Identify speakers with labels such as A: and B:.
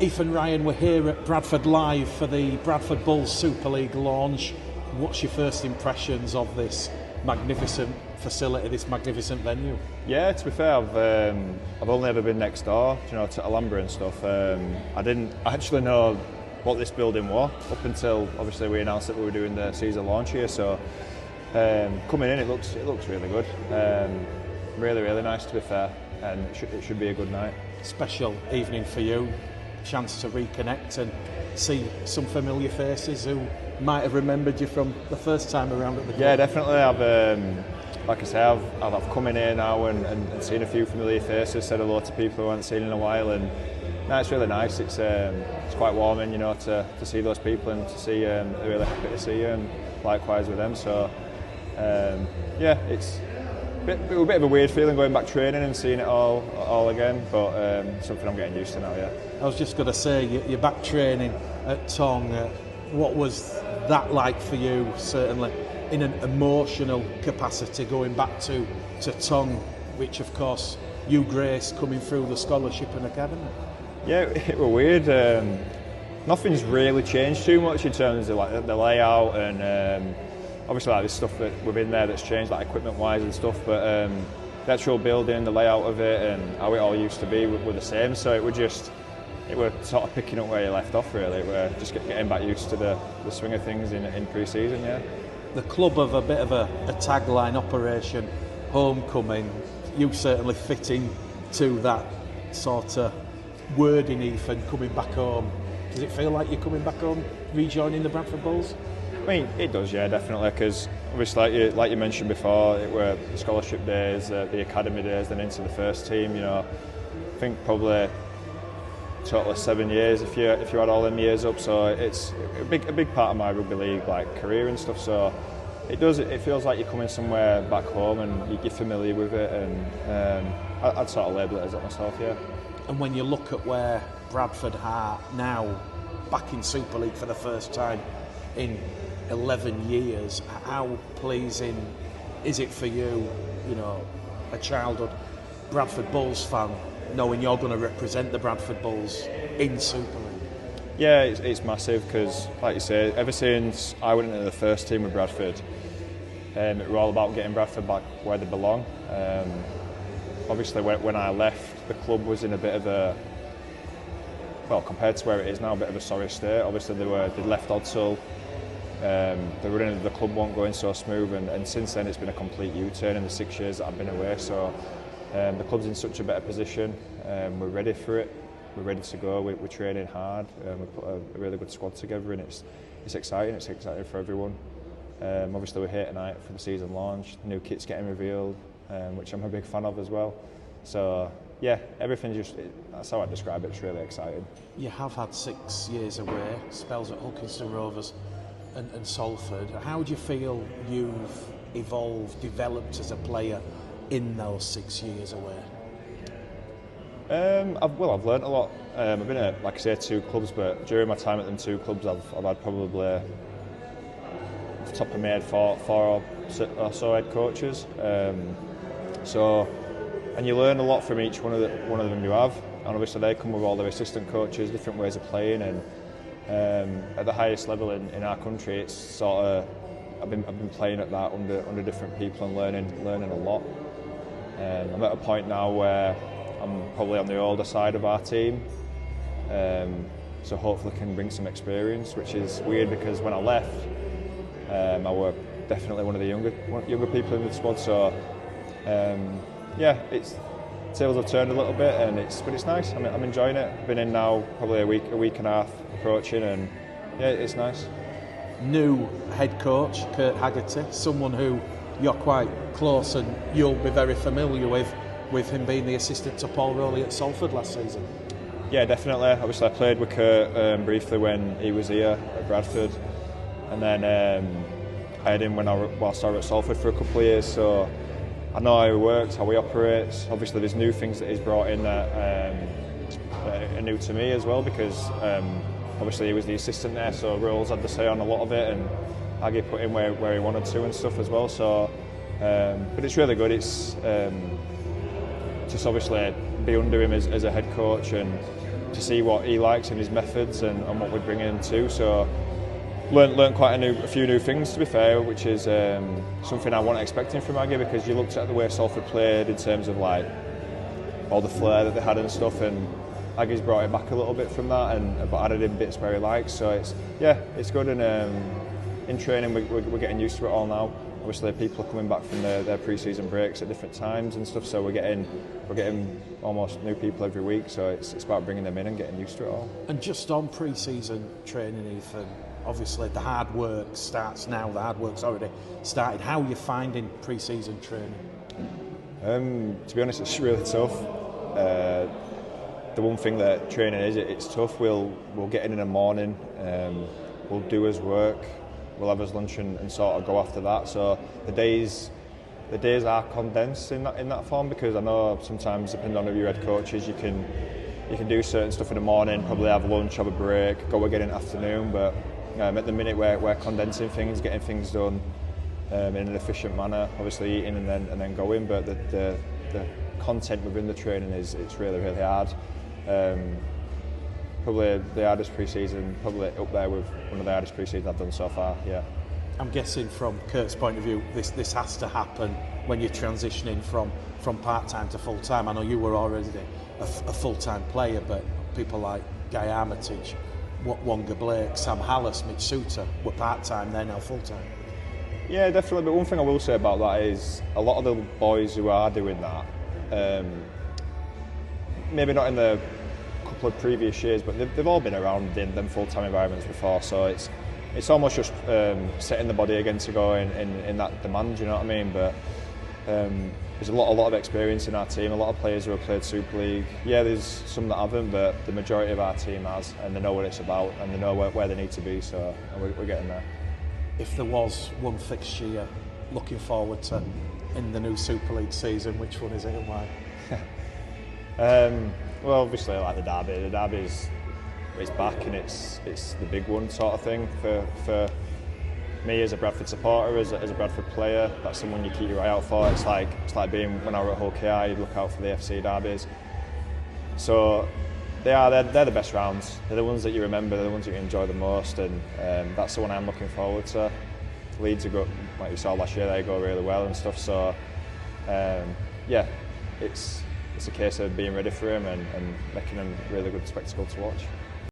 A: Ethan Ryan, we're here at Bradford Live for the Bradford Bulls Super League launch. What's your first impressions of this magnificent facility, this magnificent venue?
B: Yeah, to be fair, I've only ever been next door, to Alhambra and stuff. I didn't actually know what this building was up until obviously we announced that we were doing the season launch here. So coming in, it looks really good. Really nice, to be fair, and it should be a good night. Special
A: evening for you. Chance to reconnect and see some familiar faces who might have remembered you from the first time around at the club.
B: Yeah, definitely. Like I say, I've come in here now and seen a few familiar faces, said hello to people who I haven't seen in a while, and no, it's really nice. It's quite warming, to see those people and to see they're really happy to see you, and likewise with them. So yeah, it's a bit of a weird feeling going back training and seeing it all again, but something I'm getting used to now. Yeah.
A: I was just going to say, you're back training at Tong. What was that like for you, certainly in an emotional capacity, going back to Tong, which of course you graced coming through the scholarship and academy?
B: Yeah, it was weird. Nothing's really changed too much in terms of like the layout and obviously like there's stuff that within there that's changed, like equipment wise and stuff, but the actual building, the layout of it and how it all used to be were the same. So it was sort of picking up where you left off, really. We're just getting back used to the swing of things in pre-season, yeah.
A: The club have a bit of a tagline, Operation Homecoming. You certainly fit into that sort of wording, Ethan, coming back home. Does it feel like you're coming back home, rejoining the Bradford Bulls?
B: I mean, it does, yeah, definitely, because obviously, like you mentioned before, it were the scholarship days, the academy days, then into the first team. I think probably total of 7 years if you add all them years up. So it's a big part of my rugby league career and stuff. So it feels like you're coming somewhere back home and you're familiar with it, and I'd sort of label it as that myself, yeah.
A: And when you look at where Bradford are now, back in Super League for the first time in 11 years, how pleasing is it for you, a childhood Bradford Bulls fan, knowing you're going to represent the Bradford Bulls in Super League?
B: Yeah, it's massive because, like you say, ever since I went into the first team with Bradford, it was all about getting Bradford back where they belong. Obviously, when I left, the club was in a bit of a, well, compared to where it is now, a bit of a sorry state. Obviously, they'd left Odsal. The club wasn't going so smooth, and since then it's been a complete U-turn in the 6 years that I've been away. So the club's in such a better position. We're ready for it. We're ready to go. We're training hard. We put a really good squad together, and it's exciting. It's exciting for everyone. Obviously, we're here tonight for the season launch. New kit's getting revealed, which I'm a big fan of as well. So yeah, that's how I describe it. It's really exciting.
A: You have had 6 years away, spells at Hulkeston Rovers and Salford. How do you feel you've evolved, developed as a player in those 6 years away?
B: I've learnt a lot. I've been at, like I say, 2 clubs, but during my time at them 2 clubs, I've had probably, off the top of my head, four or so head coaches. And you learn a lot from each one of them you have, and obviously they come with all their assistant coaches, different ways of playing, and at the highest level in our country, it's sort of I've been playing at that under different people and learning a lot. I'm at a point now where I'm probably on the older side of our team, so hopefully can bring some experience, which is weird because when I left, I were definitely one of the younger people in the squad. So yeah, tables have turned a little bit, but it's nice. I'm enjoying it. I've been in now probably a week and a half approaching, and yeah, it's nice.
A: New head coach Kurt Haggerty, someone who you're quite close and you'll be very familiar with him being the assistant to Paul Rowley at Salford last season.
B: Yeah, definitely. Obviously, I played with Kurt briefly when he was here at Bradford, and then I had him whilst I was at Salford for a couple of years. So I know how he works, how he operates. Obviously, there's new things that he's brought in that are new to me as well, because obviously he was the assistant there, so Rolls had to say on a lot of it, and Aggie put him where he wanted to and stuff as well. So, but it's really good. It's just obviously be under him as a head coach and to see what he likes and his methods and what we bring him to. So learned quite a few new things, to be fair, which is something I wasn't expecting from Aggie, because you looked at the way Salford played in terms of like all the flair that they had and stuff, and Aggie's brought it back a little bit from that, but added in bits where he likes. So it's good, and in training we're getting used to it all now. Obviously, people are coming back from their pre-season breaks at different times and stuff, so we're getting almost new people every week. So it's about bringing them in and getting used to it all.
A: And just on pre-season training, Ethan, obviously the hard work starts now. The hard work's already started. How are you finding pre-season training?
B: To be honest, it's really tough. The one thing that training is, it's tough. We'll get in the morning, we'll do his work, we'll have his lunch and sort of go after that. So the days are condensed in that form, because I know sometimes, depending on who your head coach is, you can do certain stuff in the morning, probably have lunch, have a break, go again in the afternoon. But at the minute we're condensing things, getting things done in an efficient manner. Obviously eating and then going, but the content within the training it's really hard. Probably the hardest pre-season, probably up there with one of the hardest pre-seasons I've done so far. Yeah.
A: I'm guessing from Kurt's point of view, this has to happen when you're transitioning from part-time to full-time. I know you were already a full-time player, but people like Guy Armitage, Wonga Blake, Sam Hallis, Mitch Suter were part-time, they're now full-time.
B: Yeah, definitely. But one thing I will say about that is a lot of the boys who are doing that, maybe not in the couple of previous years, but they've all been around in them full-time environments before. So it's almost just setting the body again to go in that demand. You know what I mean? But there's a lot of experience in our team. A lot of players who have played Super League. Yeah, there's some that haven't, but the majority of our team has, and they know what it's about, and they know where they need to be. So we're getting there.
A: If there was one fixture you're looking forward to in the new Super League season, which one is it and why?
B: Well, obviously, like the derby. The derby's back, and it's the big one sort of thing for me as a Bradford supporter, as a Bradford player. That's someone you keep your eye out for. It's like being when I were at Hull KR, you'd look out for the FC derbies. So they're the best rounds. They're the ones that you remember. They're the ones that you enjoy the most, and that's the one I'm looking forward to. Leeds are good, like you saw last year. They go really well and stuff. So yeah, it's a case of being ready for him and making them really good spectacle to watch.